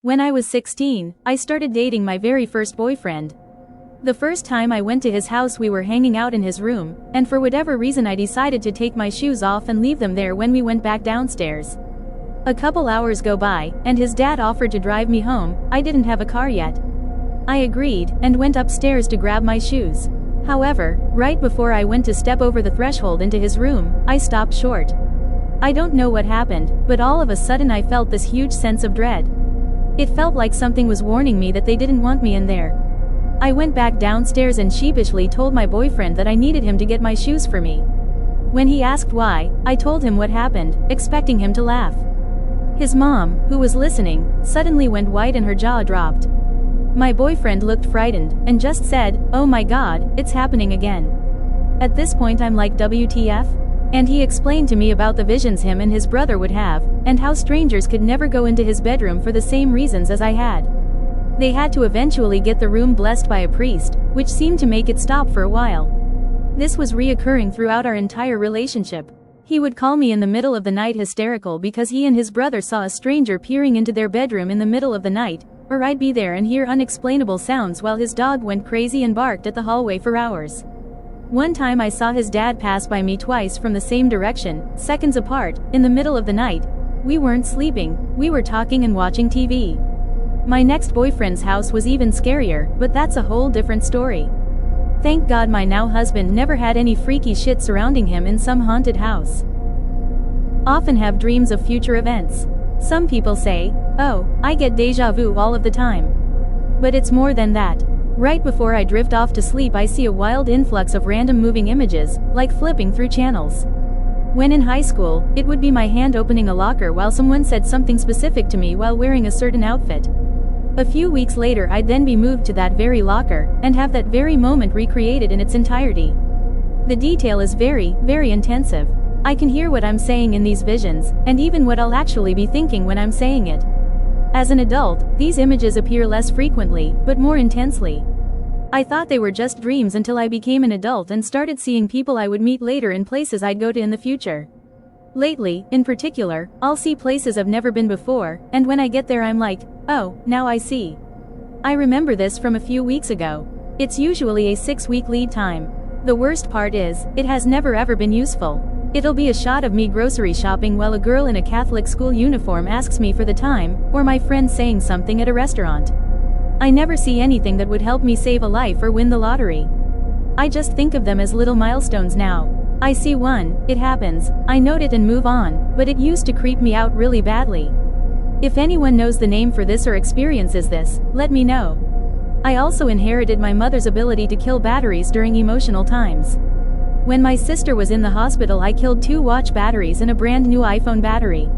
When I was 16, I started dating my very first boyfriend. The first time I went to his house we were hanging out in his room, and for whatever reason I decided to take my shoes off and leave them there when we went back downstairs. A couple hours go by, and his dad offered to drive me home. I didn't have a car yet. I agreed, and went upstairs to grab my shoes. However, right before I went to step over the threshold into his room, I stopped short. I don't know what happened, but all of a sudden I felt this huge sense of dread. It felt like something was warning me that they didn't want me in there. I went back downstairs and sheepishly told my boyfriend that I needed him to get my shoes for me. When he asked why, I told him what happened, expecting him to laugh. His mom, who was listening, suddenly went white and her jaw dropped. My boyfriend looked frightened, and just said, "Oh my God, it's happening again." At this point I'm like, WTF? And he explained to me about the visions him and his brother would have, and how strangers could never go into his bedroom for the same reasons as I had. They had to eventually get the room blessed by a priest, which seemed to make it stop for a while. This was reoccurring throughout our entire relationship. He would call me in the middle of the night hysterical because he and his brother saw a stranger peering into their bedroom in the middle of the night, or I'd be there and hear unexplainable sounds while his dog went crazy and barked at the hallway for hours. One time I saw his dad pass by me twice from the same direction, seconds apart, in the middle of the night. We weren't sleeping, we were talking and watching TV. My next boyfriend's house was even scarier, but that's a whole different story. Thank God my now husband never had any freaky shit surrounding him in some haunted house. Often have dreams of future events. Some people say, "Oh, I get deja vu all of the time." But it's more than that. Right before I drift off to sleep I see a wild influx of random moving images, like flipping through channels. When in high school, it would be my hand opening a locker while someone said something specific to me while wearing a certain outfit. A few weeks later I'd then be moved to that very locker, and have that very moment recreated in its entirety. The detail is very, very intensive. I can hear what I'm saying in these visions, and even what I'll actually be thinking when I'm saying it. As an adult, these images appear less frequently, but more intensely. I thought they were just dreams until I became an adult and started seeing people I would meet later in places I'd go to in the future. Lately, in particular, I'll see places I've never been before, and when I get there I'm like, oh, now I see. I remember this from a few weeks ago. It's usually a 6-week lead time. The worst part is, it has never ever been useful. It'll be a shot of me grocery shopping while a girl in a Catholic school uniform asks me for the time, or my friend saying something at a restaurant. I never see anything that would help me save a life or win the lottery. I just think of them as little milestones now. I see one, it happens, I note it and move on, but it used to creep me out really badly. If anyone knows the name for this or experiences this, let me know. I also inherited my mother's ability to kill batteries during emotional times. When my sister was in the hospital I killed 2 watch batteries and a brand new iPhone battery.